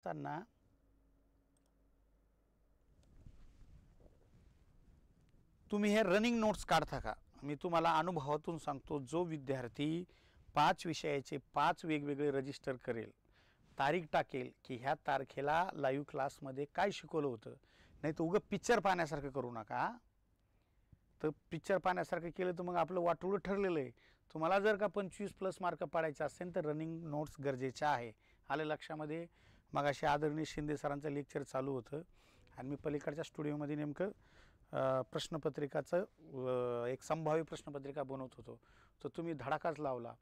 असताना तुम्ही हे रनिंग नोट्स काढता का? मी तुम्हाला अनुभवातून सांगतो, जो विद्यार्थी 5 विषयाचे 5 वेगवेगळे रजिस्टर करेल, तारीख टाकेल की ह्या तारखेला लाईव्ह क्लासमध्ये काय शिकवलं होतं, नाही तर उगं पिक्चर पाहण्यासारखं करू नका. तर पिक्चर पाहण्यासारखं केलं तर मग आपलं वाटोळं ठरलेलं आहे. तुम्हाला जर का 25+ मार्क पाडायचे असेल तर रनिंग नोट्स गरजेच्या आहे. आलं लक्षामध्ये? मगाशी आदरणीय शिंदे सरांचं लेक्चर चालू होतं आणि मी पलीकडच्या स्टुडिओमध्ये नेमकं प्रश्नपत्रिकाचं एक संभाव्य प्रश्नपत्रिका बनवत होतो. तर तुम्ही धडाकाच लावला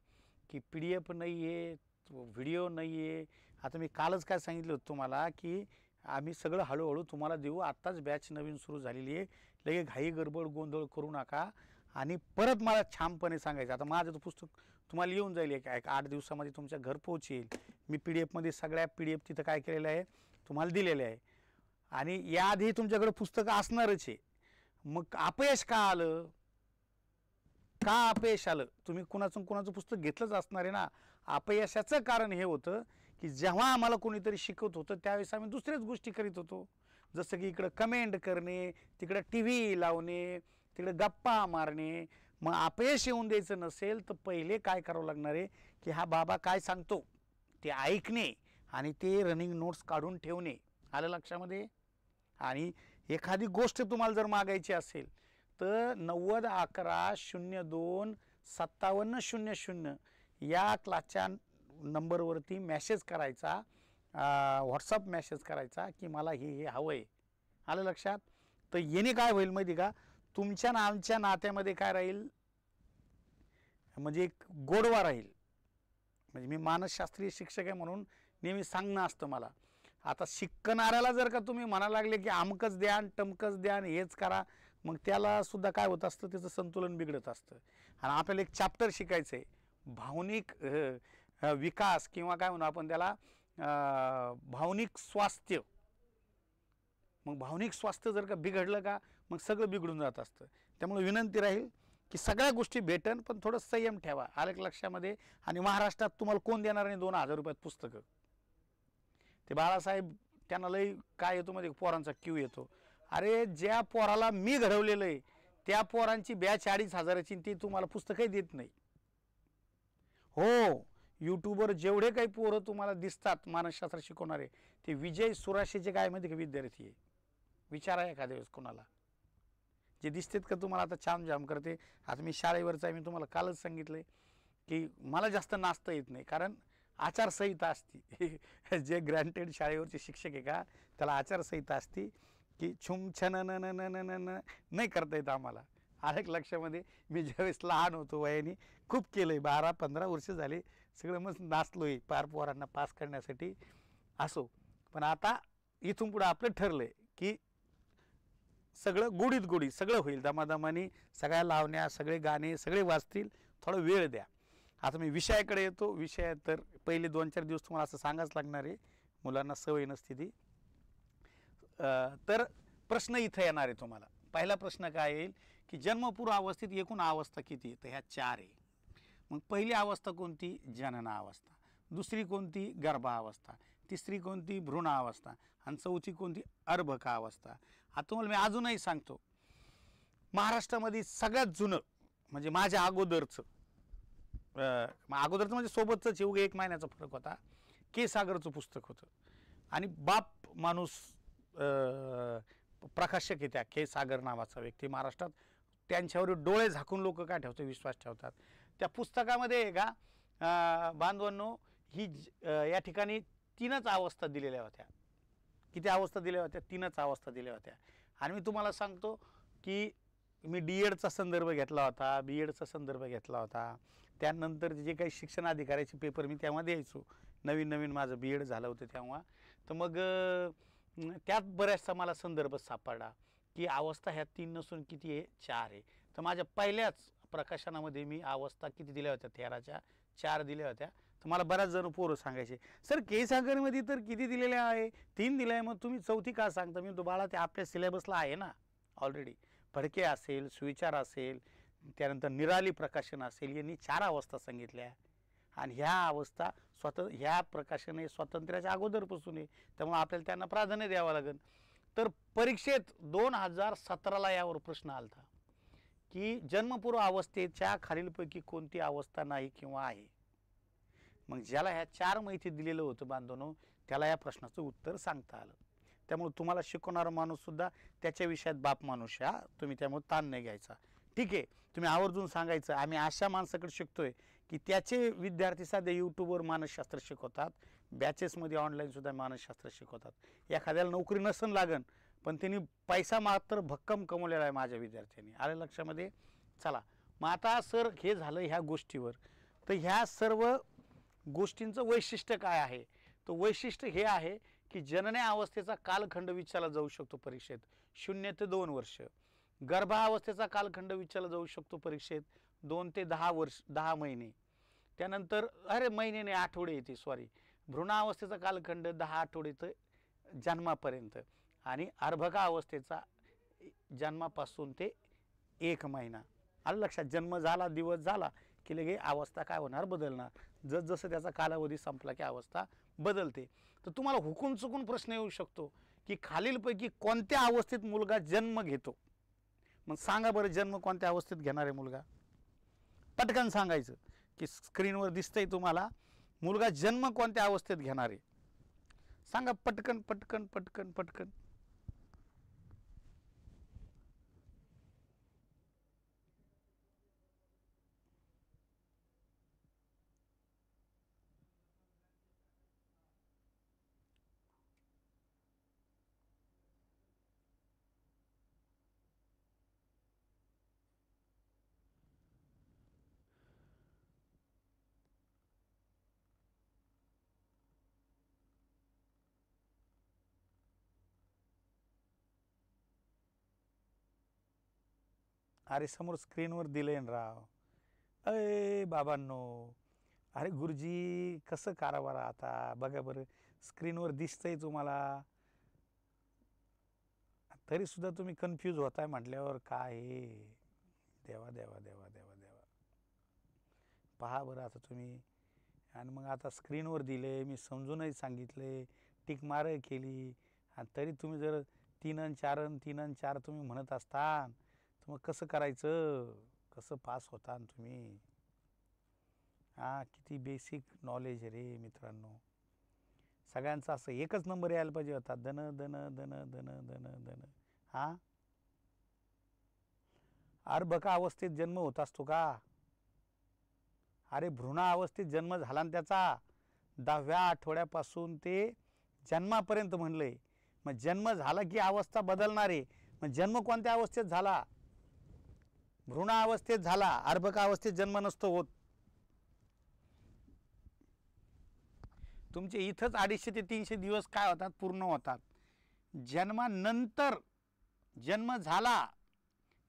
की PDF नाही आहे, व्हिडिओ नाही आहे. आता मी कालच काय सांगितलं होतं तुम्हाला की आम्ही सगळं हळूहळू तुम्हाला देऊ. आत्ताच बॅच नवीन सुरू झालेली आहे. लगे घाई गडबड गोंधळ करू नका आणि परत मला छानपणे सांगायचं. आता माझं तो पुस्तक तुम्हाला येऊन जाईल, एक 8 दिवसामध्ये तुमच्या घर पोहोचेल. मी PDF मध्ये PDF तिथं काय केलेलं आहे तुम्हाला दिलेले आहे आणि याआधी तुमच्याकडे पुस्तकं असणारच आहे. मग अपयश का आलं? का अपयश आलं? तुम्ही कुणाचं पुस्तक घेतलंच असणार आहे ना. अपयशाचं कारण हे होतं की जेव्हा आम्हाला कोणीतरी शिकवत होतं त्यावेळेस आम्ही दुसऱ्याच गोष्टी करीत होतो. जसं की इकडं कमेंट करणे, तिकडं TV लावणे, तिकडे गप्पा मारणे. मग अपयश येऊन द्यायचं नसेल तर पहिले काय करावं लागणार आहे की हा बाबा काय सांगतो ते ऐकणे आणि ते रनिंग नोट्स काढून ठेवणे. आलं लक्षामध्ये? आणि एखादी गोष्ट तुम्हाला जर मागायची असेल तर 9011025700 या क्लासच्या नंबरवरती मेसेज करायचा, व्हॉट्सअप मेसेज करायचा की मला हे हवं आहे. आलं लक्षात? तर याने काय होईल माहिती का, तुमच्या आमच्या नात्यामध्ये काय राहील, म्हणजे एक गोडवा राहील. म्हणजे मी मानसशास्त्रीय शिक्षक आहे म्हणून नेहमी सांगणं असतं मला. आता शिकणाऱ्याला जर का तुम्ही म्हणायला लागले की आमकच द्या आणि टमकच द्या आणि हेच करा, मग त्याला सुद्धा काय होत असतं, त्याचं संतुलन बिघडत असतं. आणि आपल्याला एक चॅप्टर शिकायचं आहे, भावनिक विकास किंवा काय म्हणू आपण त्याला, भावनिक स्वास्थ्य. मग भावनिक स्वास्थ्य जर का बिघडलं का मग सगळं बिघडून जात असतं. त्यामुळे विनंती राहील की सगळ्या गोष्टी भेटन पण थोडं संयम ठेवा. आलं लक्षामध्ये? आणि महाराष्ट्रात तुम्हाला कोण देणार नाही 2000 रुपयात पुस्तकं? ते बाळासाहेब त्यांना लई काय येतो मध्ये पोरांचा क्यू येतो. अरे ज्या पोराला मी घडवलेलं आहे त्या पोरांची बॅच 2500ची, ती तुम्हाला पुस्तकही देत नाही. हो, यूट्यूबवर जेवढे काही पोरं तुम्हाला दिसतात मानसशास्त्र शिकवणारे, ते विजय सुराशेचे काय माहिती का विद्यार्थी आहे. विचारा एखाद्या वेळेस कोणाला जे दिसतात का तुम्हाला. आता छान जाम करते. आता मी शाळेवरचं आहे, मी तुम्हाला कालच सांगितलं की मला जास्त नाचता येत नाही कारण आचारसंहिता असती. जे ग्रँटेड शाळेवरचे शिक्षक आहे का त्याला आचारसंहिता असती की छुम छन न न न न न नाही करता येत आम्हाला. आलं लक्षामध्ये? मी ज्यावेळेस लहान होतो वयाने खूप केलं आहे, 12-15 वर्ष झाले, सगळं मस्त नाचलो आहे पार पोरांना पास करण्यासाठी. असो, पण आता इथून पुढं आपलं ठरलं आहे की सगळं गोडीत गोडी सगळं होईल, दमादमाने सगळ्या लावण्या, सगळे गाणे सगळे वाजतील. थोडा वेळ द्या. आता मी विषयाकडे येतो. विषय तर पहिले 2-4 दिवस तुम्हाला असं सांगाच लागणार आहे, मुलांना सवय नसते ती. तर प्रश्न इथं येणार आहे तुम्हाला. पहिला प्रश्न काय येईल की जन्मपूर्व अवस्थेत एकूण अवस्था किती? तर ह्या 4 आहे. मग पहिली अवस्था कोणती? जनना अवस्था. दुसरी कोणती? गर्भावस्था. तिसरी कोणती? भ्रूणावस्था. आणि चौथी कोणती? अर्भका अवस्था. आता तुम्हाला मी अजूनही सांगतो, महाराष्ट्रामध्ये सगळ्यात जुनं म्हणजे माझ्या अगोदरचं म्हणजे सोबतच येऊ 1 महिन्याचा फरक होता, के सागरचं पुस्तक होतं. आणि बाप माणूस प्रकाशक आहे त्या के सागर नावाचा व्यक्ती महाराष्ट्रात. त्यांच्यावर डोळे झाकून लोक काय ठेवतात, विश्वास ठेवतात. त्या पुस्तकामध्ये आहे का बांधवांनो, ही या ठिकाणी 3च अवस्था दिलेल्या होत्या. किती अवस्था दिल्या होत्या? 3च अवस्था दिल्या होत्या. आणि मी तुम्हाला सांगतो की मी DEDचा संदर्भ घेतला होता, BEDचा संदर्भ घेतला होता. त्यानंतर जे काही शिक्षण अधिकाऱ्याचे पेपर मी तेव्हा द्यायचो, नवीन माझं BED झालं होतं तेव्हा. तर मग त्यात बऱ्याचसा मला संदर्भ सापडला की अवस्था ह्या 3 नसून किती आहे? 4 आहे. तर माझ्या पहिल्याच प्रकाशनामध्ये मी अवस्था किती दिल्या होत्या? 13च्या 4 दिल्या होत्या. तर मला बऱ्याच जण पोरं सांगायचे, सर के सागरमध्ये तर किती दिलेल्या आहे? 3 दिल्या आहे, मग तुम्ही चौथी का सांगता? मी तो बाळा ते आपल्या सिलेबसला आहे ना ऑलरेडी. फडके असेल, सुविचार असेल, त्यानंतर निराली प्रकाशन असेल, यांनी 4 अवस्था सांगितल्या आणि ह्या अवस्था ह्या प्रकाशन हे स्वातंत्र्याच्या अगोदरपासून आहे, त्यामुळे आपल्याला त्यांना प्राधान्य द्यावं लागेल. तर परीक्षेत 2017ला यावर प्रश्न आलता की जन्मपूर्व अवस्थेच्या खालीलपैकी कोणती अवस्था नाही किंवा आहे. मग ज्याला ह्या 4 माहिती दिलेलं होतं बांधवनो, त्याला या प्रश्नाचं उत्तर सांगता आलं. त्यामुळे तुम्हाला शिकवणारा माणूस सुद्धा त्याच्या विषयात बाप माणूस आहे. तुम्ही त्यामुळे ताण नाही घ्यायचा. ठीक आहे, तुम्ही आवर्जून सांगायचं आम्ही अशा माणसाकडे शिकतोय की त्याचे विद्यार्थी साधे यूट्यूबवर मानसशास्त्र शिकवतात, बॅचेसमध्ये ऑनलाईन सुद्धा मानसशास्त्र शिकवतात. एखाद्याला नोकरी नसन लागन, पण त्यांनी पैसा मात्र भक्कम कमवलेला आहे माझ्या विद्यार्थ्यांनी. आलं लक्षामध्ये? चला मग आता सर हे झालं ह्या गोष्टीवर. तर ह्या सर्व गोष्टींचं वैशिष्ट्य काय आहे? तर वैशिष्ट्य हे आहे की जनने अवस्थेचा कालखंड विचारला जाऊ शकतो परीक्षेत 0 ते 2 वर्ष. गर्भावस्थेचा कालखंड विचारला जाऊ शकतो परीक्षेत 2 ते 10 वर्ष, 10 महिने. त्यानंतर महिने नाही, आठवडे येते, सॉरी. भ्रूणावस्थेचा कालखंड 10 आठवडे ते जन्मापर्यंत. आणि अर्भका अवस्थेचा जन्मापासून ते 1 महिना. आलं लक्षात? जन्म झाला, दिवस झाला की लगे अवस्था काय होणार? बदलणार. जसं त्याचा कालावधी संपला की अवस्था बदलते. तर तुम्हाला हुकूम चुकून प्रश्न येऊ शकतो की खालीलपैकी कोणत्या अवस्थेत मुलगा जन्म घेतो? मग सांगा बरं, जन्म कोणत्या अवस्थेत घेणार आहे मुलगा? पटकन सांगायचं की स्क्रीनवर दिसतंय तुम्हाला, मुलगा जन्म कोणत्या अवस्थेत घेणार आहे? सांगा पटकन पटकन पटकन पटकन. अरे समोर स्क्रीनवर दिलंय ना राव. अय बाबांनो, अरे गुरुजी कसं करा बरं आता? बघा बरं, स्क्रीनवर दिसतंय तुम्हाला, तरी सुद्धा तुम्ही कन्फ्यूज होताय म्हटल्यावर काय आहे? देवा देवा देवा देवा देवा, पहा बरं आता तुम्ही. आणि मग आता स्क्रीनवर दिले, मी समजूनही सांगितले, टिक मार केली, आणि तरी तुम्ही जर 3 आणि 4 आणि 3 आणि 4 तुम्ही म्हणत असता, तर मग कसं करायचं? कसं पास होता तुम्ही? किती बेसिक नॉलेज रे मित्रांनो. सगळ्यांचा असं एकच नंबर यायला पाहिजे होता, धन धन धन धन धन धन. अर्भका अवस्थेत जन्म होत असतो का? अरे भ्रूणा अवस्थेत जन्म झाला ना त्याचा, 10व्या आठवड्यापासून ते जन्मापर्यंत म्हणलंय. मग जन्म झाला की अवस्था बदलणार आहे. मग जन्म कोणत्या अवस्थेत झाला? भ्रूणा अवस्थेत झाला. अर्भका अवस्थेत जन्म नसतो होत. तुमचे इथंच 250 ते 300 दिवस काय होतात? पूर्ण होतात. जन्मानंतर, जन्म झाला,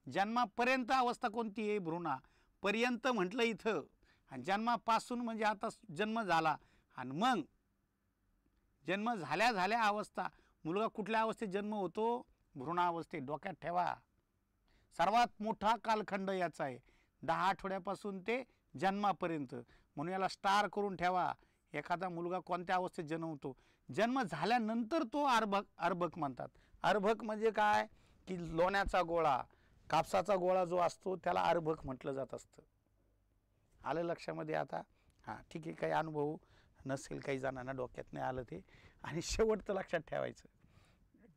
जन्मापर्यंत अवस्था कोणती आहे? भ्रूणा पर्यंत म्हटलं इथं. आणि जन्मापासून म्हणजे आता जन्म झाला, आणि मग जन्म झाल्या झाल्या अवस्था. मुलगा कुठल्या अवस्थेत जन्म होतो? भ्रूणावस्थेत. डोक्यात ठेवा, सर्वात मोठा कालखंड याचा आहे, 10 आठवड्यापासून ते जन्मापर्यंत. म्हणून याला स्टार करून ठेवा. एखादा मुलगा कोणत्या अवस्थेत जन्मतो? जन्म झाल्यानंतर तो अर्भक म्हणतात. अर्भक म्हणजे काय? की लोण्याचा गोळा, कापसाचा गोळा जो असतो त्याला अर्भक म्हटलं जात असतं. आलं लक्षामध्ये आता? ठीक आहे, काही अनुभव नसेल काही जणांना, डोक्यात नाही आलं ते. आणि शेवटचं लक्षात ठेवायचं,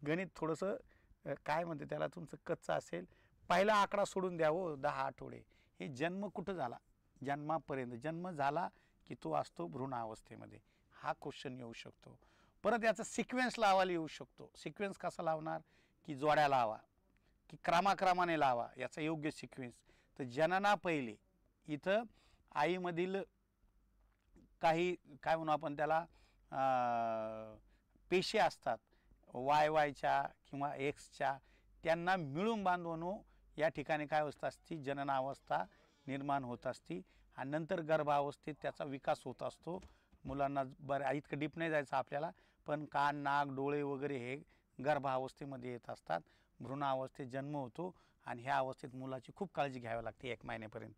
गणित थोडंसं काय म्हणते त्याला, तुमचं कच्चं असेल. पहिला आकडा सोडून द्यावं, 10 आठवडे. हे जन्म कुठं झाला? जन्मापर्यंत. जन्म झाला की तो असतो भ्रूण अवस्थेमध्ये. हा क्वेश्चन येऊ शकतो. परत याचा सिक्वेन्स लावायला येऊ शकतो. सिक्वेन्स कसा लावणार? की जोड्या लावा, की क्रमाक्रमाने लावा, याचा योग्य सिक्वेन्स. तर जनना पहिले इथं आईमधील काही काय म्हणू आपण त्याला, पेशी असतात वायच्या किंवा एक्सच्या, त्यांना मिळून बांधवणू या ठिकाणी काय अवस्था असती? जननावस्था निर्माण होत असती. आणि नंतर गर्भावस्थेत त्याचा विकास होत असतो. मुलांना बरं इतकं डीप नाही जायचं आपल्याला, पण कान, नाक, डोळे वगैरे हे गर्भावस्थेमध्ये येत असतात. भ्रूणावस्थेत जन्म होतो, आणि ह्या अवस्थेत मुलाची खूप काळजी घ्यावी लागते 1 महिन्यापर्यंत.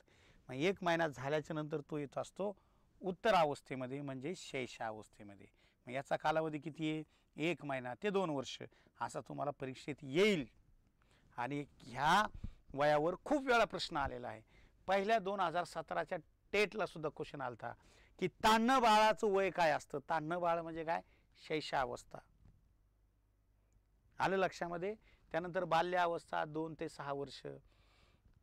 मग 1 महिना झाल्याच्या नंतर तो येत असतो उत्तर अवस्थेमध्ये म्हणजे शैशवावस्थेमध्ये. मग याचा कालावधी किती आहे? 1 महिना ते 2 वर्ष असा तुम्हाला परीक्षेत येईल. आणि ह्या वयावर खूप वेळा प्रश्न आलेला आहे. पहिल्या 2017च्या टेटला सुद्धा क्वेश्चन आलता की तान्ह बाळाचं वय काय असतं. तान्ह बाळ म्हणजे काय? शैशवावस्था. आलं लक्षामध्ये. त्यानंतर बाल्यावस्था 2 ते 6 वर्ष,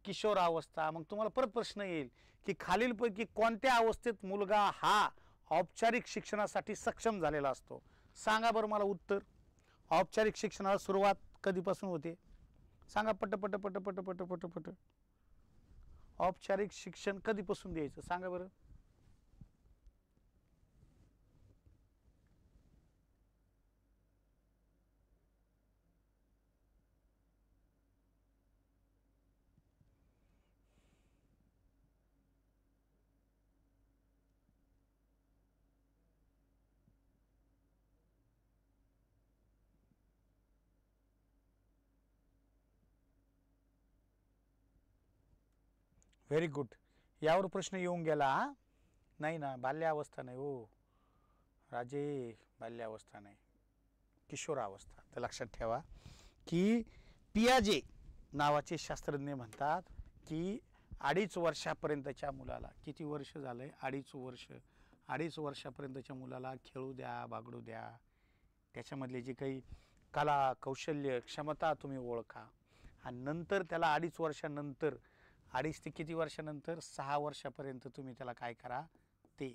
किशोरावस्था. मग तुम्हाला परत प्रश्न येईल की खालीलपैकी कोणत्या अवस्थेत मुलगा हा औपचारिक शिक्षणासाठी सक्षम झालेला असतो. सांगा बरं मला उत्तर. औपचारिक शिक्षणाला सुरुवात कधीपासून होते? सांगा पट पट पट पट पट पट पट. औपचारिक शिक्षण कधीपासून द्यायचं सांगा बरं. Very good. यावर प्रश्न येऊन गेला. नाही ना, बाल्यावस्था नाही हो राजे, बाल्यावस्था नाही, किशोरावस्था. तर लक्षात ठेवा की पियाजे नावाचे शास्त्रज्ञ म्हणतात की 2.5 वर्षापर्यंतच्या मुलाला, किती वर्ष झालंय? 2.5 वर्ष. 2.5 वर्षापर्यंतच्या मुलाला खेळू द्या, बागडू द्या. त्याच्यामधले जे काही कला, कौशल्य, क्षमता तुम्ही ओळखा. आणि नंतर त्याला 2.5 वर्षानंतर, 2.5 ते किती वर्षानंतर? 6 वर्षापर्यंत तुम्ही त्याला काय करा? ते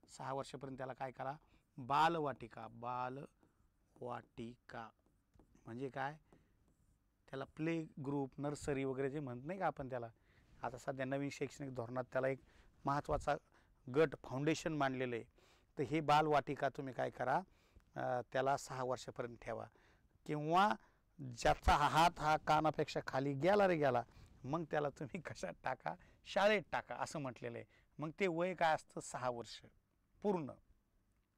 6 वर्षापर्यंत त्याला काय करा? बालवाटिका. बालवाटिका म्हणजे काय? त्याला प्ले ग्रुप, नर्सरी वगैरे जे म्हणत नाही का आपण त्याला. आता सध्या नवीन शैक्षणिक धोरणात त्याला एक महत्त्वाचा गट, फाउंडेशन मानलेलं आहे. तर हे बालवाटिका तुम्ही काय करा? त्याला 6 वर्षापर्यंत ठेवा. किंवा ज्याचा हात हा कानापेक्षा खाली गेला रे गेला, मग त्याला तुम्ही कशात टाका? शाळेत टाका असं म्हटलेलं आहे. मग ते वय काय असतं? 6 वर्ष पूर्ण.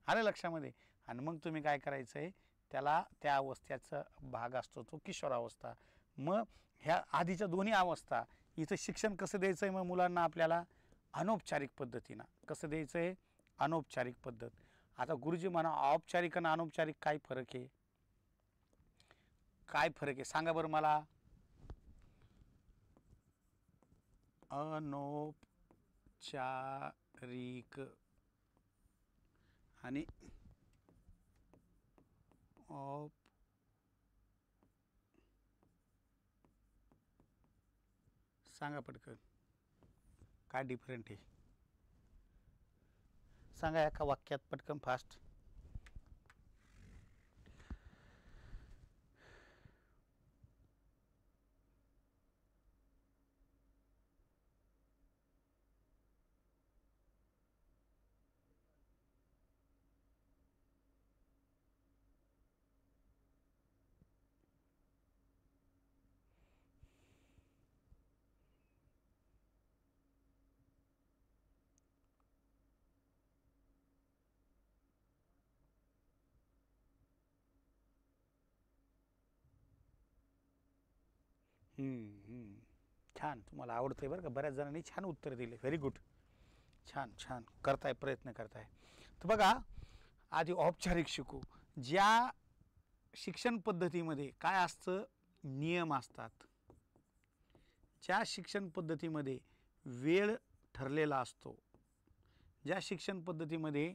आलं लक्षामध्ये. आणि मग तुम्ही काय करायचं आहे? त्याला त्या अवस्थेचा भाग असतो तो किशोरावस्था. मग ह्या आधीच्या दोन्ही अवस्था इथं शिक्षण कसं द्यायचं आहे मग मुलांना आपल्याला? अनौपचारिक पद्धतीनं. कसं द्यायचं आहे? अनौपचारिक पद्धत. आता गुरुजी म्हणा औपचारिक आणि अनौपचारिक काय फरक आहे? काय फरक आहे सांगा बरं मला. अनौपचारिक आणि सांगा पटकन काय डिफरंट आहे सांगा एका वाक्यात पटकन फास्ट. छान. तुम्हाला आवडतंय बरं का. बऱ्याच जणांनी छान उत्तर दिले. Very good. छान छान करताय, प्रयत्न करताय. तर बघा आधी औपचारिक शिकू. ज्या शिक्षण पद्धतीमध्ये काय असतं? नियम असतात. ज्या शिक्षण पद्धतीमध्ये वेळ ठरलेला असतो, ज्या शिक्षण पद्धतीमध्ये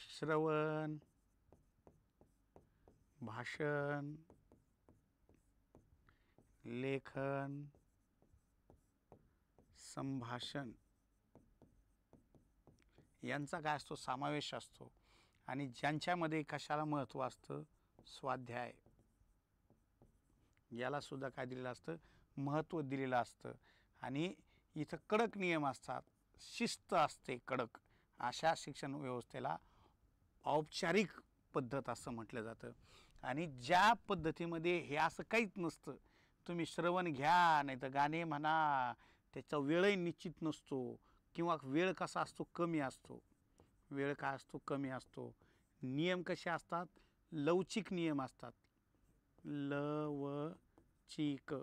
श्रवण, भाषण, लेखन, संभाषण यांचा काय असतो? समावेश असतो. आणि ज्यांच्यामध्ये कशाला महत्त्व असतं? स्वाध्याय. याला सुद्धा काय दिलेलं असतं? महत्त्व दिलेलं असतं. आणि इथं कडक नियम असतात, शिस्त असते कडक. अशा शिक्षण व्यवस्थेला औपचारिक पद्धत असं म्हटलं जातं. आणि ज्या पद्धतीमध्ये हे असं काहीच नसतं, तुम्ही श्रवण घ्या नाही तर गाणे म्हणा, त्याचा वेळही निश्चित नसतो. किंवा वेळ कसा असतो? कमी असतो. वेळ काय असतो? कमी असतो. नियम कसे असतात? लवचिक नियम असतात. लवचिक.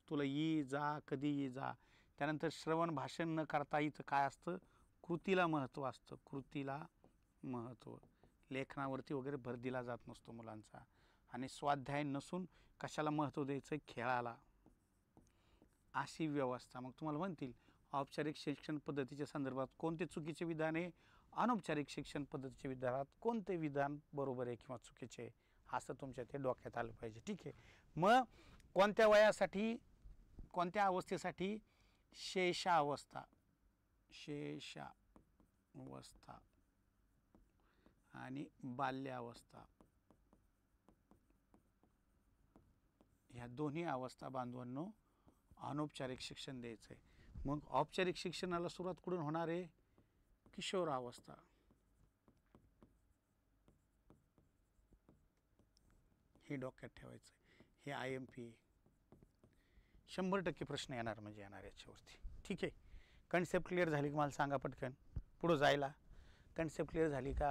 तुला ये जा, कधी ये जा. त्यानंतर श्रवण भाषण न करता इथं काय असतं, कृतीला महत्त्व असतं, कृतीला महत्त्व, लेखनावरती वगैरे भर दिला जात नसतो मुलांचा. आणि स्वाध्याय नसून कशाला महत्त्व द्यायचं, खेळाला, अशी व्यवस्था. मग तुम्हाला म्हणतील औपचारिक शिक्षण पद्धतीच्या संदर्भात कोणते चुकीचे विधान आहे, अनौपचारिक शिक्षण पद्धतीच्या विधानात कोणते विधान बरोबर आहे किंवा चुकीचे आहे, असं तुमच्या ते डोक्यात आलं पाहिजे. ठीक आहे. मग कोणत्या वयासाठी, कोणत्या अवस्थेसाठी, शेषावस्था, शेषावस्था आणि बाल्यावस्था, ह्या दोन्ही अवस्था बांधवांनो अनौपचारिक शिक्षण द्यायचं आहे. मग औपचारिक शिक्षणाला सुरुवात कुठून होणार आहे, किशोरावस्था. हे डोक्यात ठेवायचं. हे IMP 100% प्रश्न येणार म्हणजे येणार याच्यावरती. ठीक आहे. कन्सेप्ट क्लिअर झाली की मला सांगा पटकन पुढं जायला. कन्सेप्ट क्लिअर झाली का?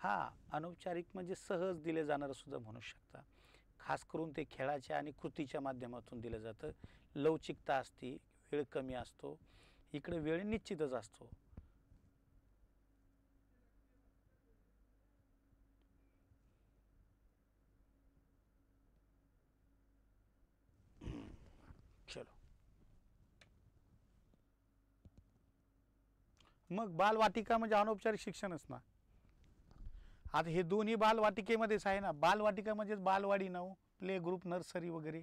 हा, अनौपचारिक म्हणजे सहज दिले जाणारं सुद्धा म्हणू शकता. खास करून ते खेळाच्या आणि कृतीच्या माध्यमातून दिलं जातं. लवचिकता असते, वेळ कमी असतो. इकडे वेळ निश्चितच असतो. चलो, मग बालवाटिका म्हणजे अनौपचारिक शिक्षणच ना. आता हे दोन्ही बालवाटिकेमध्येच आहे ना. बालवाटिका म्हणजेच बालवाडी नाव, प्ले ग्रुप, नर्सरी वगैरे.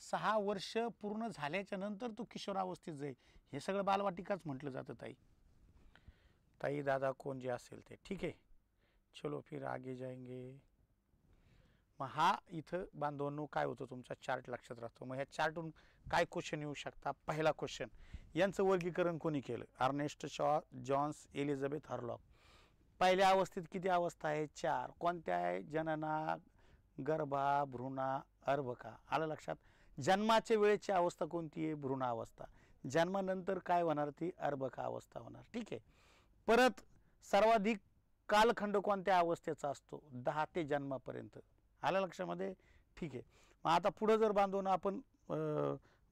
6 वर्ष पूर्ण झाल्याच्या नंतर तो किशोरावस्थेत जाईल. हे सगळं बालवाटिकाच म्हटलं जातं ताई. ताई दादा कोण जे असेल ते. ठीक आहे. चलो फिर आगे जाएंगे. मग हा इथं बांधवांनो काय होतं, तुमचा चार्ट लक्षात राहतो. मग ह्या चार्टून काय क्वेश्चन येऊ शकता. पहिला क्वेश्चन, यांचं वर्गीकरण कोणी केलं, अर्नेस्ट शॉ, जॉन्स, एलिझाबेथ हर्लॉक. पहिल्या अवस्थेत किती अवस्था आहे, 4. कोणत्या आहे, जनना, गर्भा, भ्रूणा, अर्भका. आलं लक्षात. जन्माच्या वेळेची अवस्था कोणती आहे, भ्रूणावस्था. जन्मानंतर काय होणार, ती अर्भका अवस्था होणार. ठीक आहे. परत सर्वाधिक कालखंड कोणत्या अवस्थेचा असतो, 10 ते जन्मापर्यंत. आलं लक्षामध्ये. ठीक आहे. मग आता पुढं जर बांधून आपण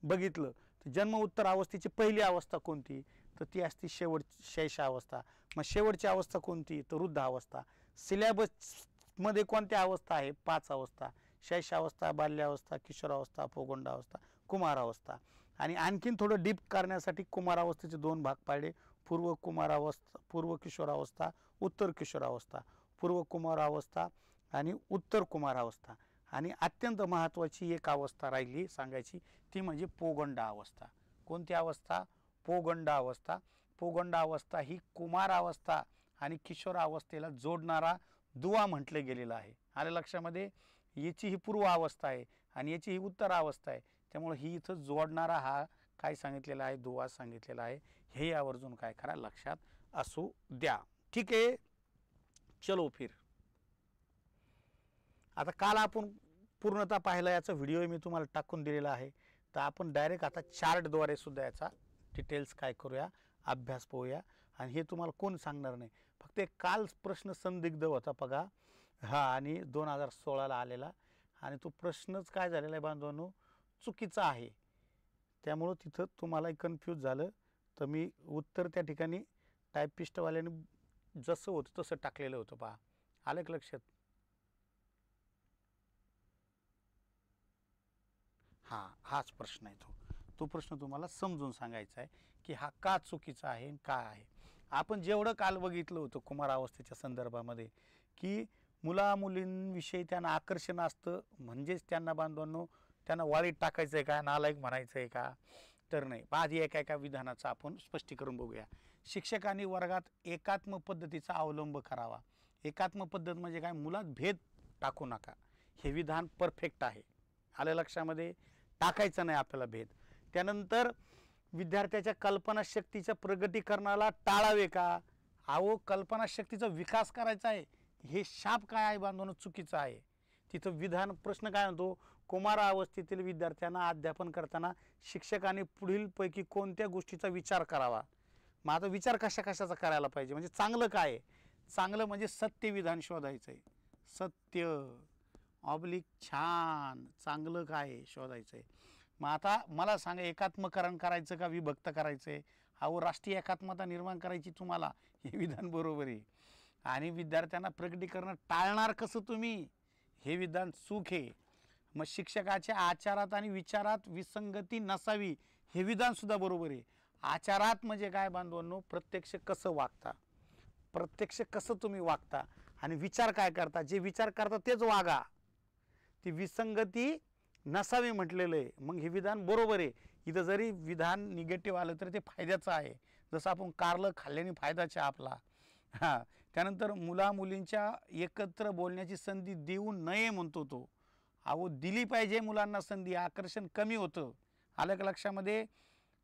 बघितलं तर जन्म उत्तर अवस्थेची पहिली अवस्था कोणती, तर ती असते शैशवावस्था. मग शेवटची अवस्था कोणती, तर वृद्धावस्था. सिलेबसमध्ये कोणत्या अवस्था आहे, 5 अवस्था. शैशवावस्था, बाल्यावस्था, किशोरावस्था, पौगंडावस्था, कुमारावस्था. आणि आणखीन थोडं डीप करण्यासाठी कुमारावस्थेचे 2 भाग पाडले. पूर्व कुमारावस्था, पूर्व किशोरावस्था, उत्तर किशोरावस्था. पूर्व कुमारावस्था आणि उत्तर कुमारावस्था. आणि अत्यंत महत्त्वाची एक अवस्था राहिली सांगायची, ती म्हणजे पौगंडा अवस्था. कोणती अवस्था, पौगंडा अवस्था. पौगंडा अवस्था ही कुमारावस्था आणि किशोरावस्थेला जोडणारा दुवा म्हटलं गेलेलं आहे. आलं लक्षामध्ये. याची ही पूर्व अवस्था आहे आणि याची ही उत्तर अवस्था आहे. त्यामुळे ही इथं जोडणारा हा काय सांगितलेला आहे, दुवा सांगितलेला आहे. हे आवर्जून काय करा, लक्षात असू द्या. ठीक आहे. चलो फिर. आता काल आपण पूर्णतः पाहिला, याचा व्हिडिओ मी तुम्हाला टाकून दिलेला आहे. तर आपण डायरेक्ट आता चार्टद्वारे सुद्धा याचा डिटेल्स काय करूया, अभ्यास पाहूया. आणि हे तुम्हाला कोण सांगणार नाही. फक्त एक काल प्रश्न संदिग्ध होता बघा, हा, आणि 2016ला आलेला. आणि तो प्रश्नच काय झालेला आहे बांधवांनो, चुकीचा आहे. त्यामुळं तिथं तुम्हाला कन्फ्यूज झालं. तर मी उत्तर त्या ठिकाणी टायपिस्टवाल्याने जसं होतं तसं टाकलेलं होतं. पहा, आलं का लक्षात. हाच प्रश्न आहे. तो प्रश्न तुम्हाला समजून सांगायचा आहे की हा का चुकीचा आहे आणि काय आहे. आपण जेवढं काल बघितलं होतं कुमारावस्थेच्या संदर्भामध्ये, की मुला मुलींविषयी त्यांना आकर्षण असतं, म्हणजेच त्यांना बांधवांनो त्यांना वाळीत टाकायचं आहे का, नालायक म्हणायचं आहे का, तर नाही. आधी एका विधानाचं आपण स्पष्टीकरण बघूया. शिक्षकांनी वर्गात एकात्म पद्धतीचा अवलंब करावा. एकात्म पद्धत म्हणजे काय, मुलात भेद टाकू नका. हे विधान परफेक्ट आहे. आलं लक्षामध्ये. टाकायचं नाही आपल्याला भेद. त्यानंतर विद्यार्थ्याच्या कल्पनाशक्तीच्या प्रगटीकरणाला टाळावे का. अहो, कल्पनाशक्तीचा विकास करायचा आहे, हे शाप काय आहे बांधवणं, चुकीचं आहे. तिथं विधान प्रश्न काय म्हणतो, कुमारावस्थेतील विद्यार्थ्यांना अध्यापन करताना शिक्षकांनी पुढीलपैकी कोणत्या गोष्टीचा विचार करावा. मग आता विचार कशाचा करायला पाहिजे, म्हणजे चांगलं काय आहे. चांगलं म्हणजे सत्य विधान शोधायचं आहे. सत्य ऑब्लिक छान, चांगलं काय शोधायचं आहे. मग आता मला सांगा, एकात्मकरण करायचं का विभक्त करायचंय? अहो, राष्ट्रीय एकात्मता निर्माण करायची तुम्हाला, हे विधान बरोबर आहे. आणि विद्यार्थ्यांना प्रगटीकरण टाळणार कसं तुम्ही, हे विधान चूक आहे. मग शिक्षकाच्या आचारात आणि विचारात विसंगती नसावी, हे विधान सुद्धा बरोबर आहे. आचारात म्हणजे काय बांधवांनो, प्रत्यक्ष कसं वागता, प्रत्यक्ष कसं तुम्ही वागता, आणि विचार काय करता, जे विचार करता तेच वागा. ती विसंगती नसावी म्हटलेलं आहे. मग हे विधान बरोबर आहे. इथं जरी विधान निगेटिव्ह आलं तर ते फायद्याचं आहे. जसं आपण कारलं खाल्ल्याने फायदाच आहे आपला. हां. त्यानंतर मुलींच्या एकत्र बोलण्याची संधी देऊ नये म्हणतो तो. अहो, दिली पाहिजे मुलांना संधी, आकर्षण कमी होतं. आलं का लक्षामध्ये?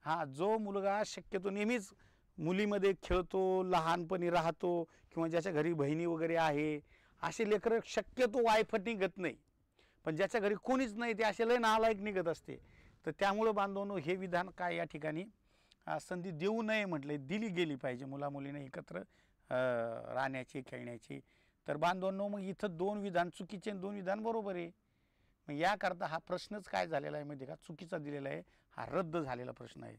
हां, जो मुलगा शक्यतो नेहमीच मुलीमध्ये खेळतो, लहानपणी राहतो, किंवा ज्याच्या घरी बहिणी वगैरे आहे, असे लेकरं शक्यतो वायफट निघत नाही. पण ज्याच्या घरी कोणीच नाही ते असे लय नालायक निघत असते. तर त्यामुळं बांधवांनो, हे विधान काय या ठिकाणी संधी देऊ नये म्हटले, दिली गेली पाहिजे मुलींना एकत्र राहण्याची, खेळण्याची. तर बांधवांनो, मग इथं 2 विधान चुकीचे आणि 2 विधान बरोबर आहे. मग याकरता हा प्रश्नच काय झालेला आहे माहिती आहे का, चुकीचा दिलेला आहे. हा रद्द झालेला प्रश्न आहे.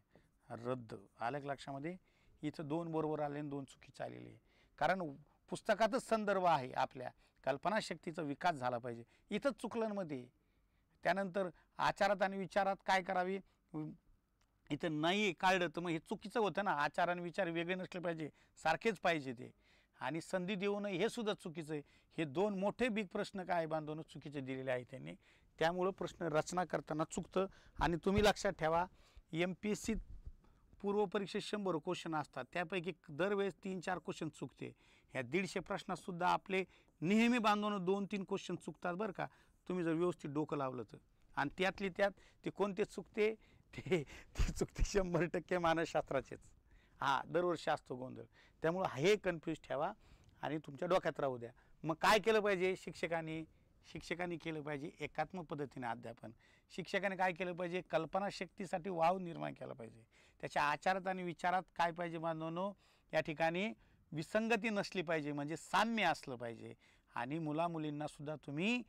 रद्द. आलं का लक्षामध्ये? इथं 2 बरोबर आले आणि 2 चुकीचे आलेले आहे. कारण पुस्तकातच संदर्भ आहे, आपल्या कल्पनाशक्तीचा विकास झाला पाहिजे. इथंच चुकलं मध्ये. त्यानंतर आचारात आणि विचारात काय करावी, इथं नाही काढलं तर मग हे चुकीचं होतं ना. आचार आणि विचार वेगळे नसले पाहिजे, सारखेच पाहिजे ते. आणि संधी देऊ नये हे सुद्धा चुकीचं आहे. हे 2 मोठे बिग प्रश्न काय बांधवून चुकीचे दिलेले आहेत त्यांनी. त्यामुळं प्रश्न रचना करताना चुकतं. आणि तुम्ही लक्षात ठेवा, MPSC पूर्वपरीक्षेत 100 क्वेश्चन असतात, त्यापैकी दरवेळेस 3-4 क्वेश्चन चुकते. ह्या 150 प्रश्नात सुद्धा आपले नेहमी बांधवून 2-3 क्वेश्चन चुकतात बरं का, तुम्ही जर व्यवस्थित डोकं लावलं तर. आणि त्यातली त्यात ते कोणते चुकते, ते चुकते 100% मानसशास्त्राचेच. हां, दरवर्षी असतो गोंधळ. त्यामुळं हे कन्फ्यूज ठेवा आणि तुमच्या डोक्यात राहू द्या. मग काय केलं पाहिजे शिक्षकांनी केलं पाहिजे एकात्मक पद्धतीने अध्यापन. शिक्षकाने काय केलं पाहिजे, कल्पनाशक्तीसाठी वाव निर्माण केला पाहिजे. त्याच्या आचारात आणि विचारात काय पाहिजे बांधवांनो, या ठिकाणी विसंगती नसली पाहिजे, म्हणजे साम्य असलं पाहिजे. आणि मुलींना सुद्धा तुम्ही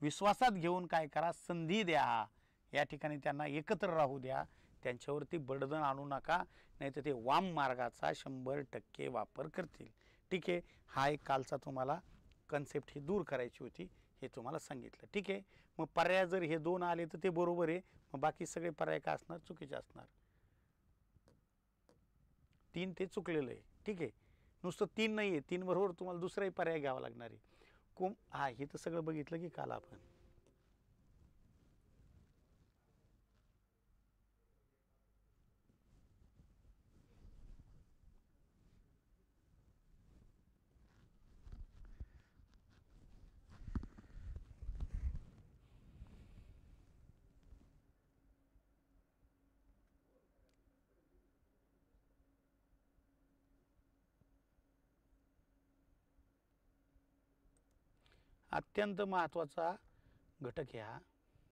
विश्वासात घेऊन काय करा, संधी द्या. या ठिकाणी त्यांना एकत्र राहू द्या. त्यांच्यावरती बर्डन आणू नका, नाही तर ते वाम मार्गाचा 100% वापर करतील. ठीक आहे. हा एक कालचा तुम्हाला कन्सेप्ट ही दूर करायची होती, हे तुम्हाला सांगितलं. ठीक आहे. मग पर्याय जर हे 2 आले तर ते बरोबर आहे. मग बाकी सगळे पर्याय काय असणार, चुकीचे असणार. 3 ते चुकलेलं आहे. ठीक आहे. नुसतं 3 नाही आहे, 3 बरोबर तुम्हाला दुसराही पर्याय घ्यावा लागणार आहे. हा, हे तर सगळं बघितलं की काल आपण. अत्यंत महत्त्वाचा घटक आहे हा.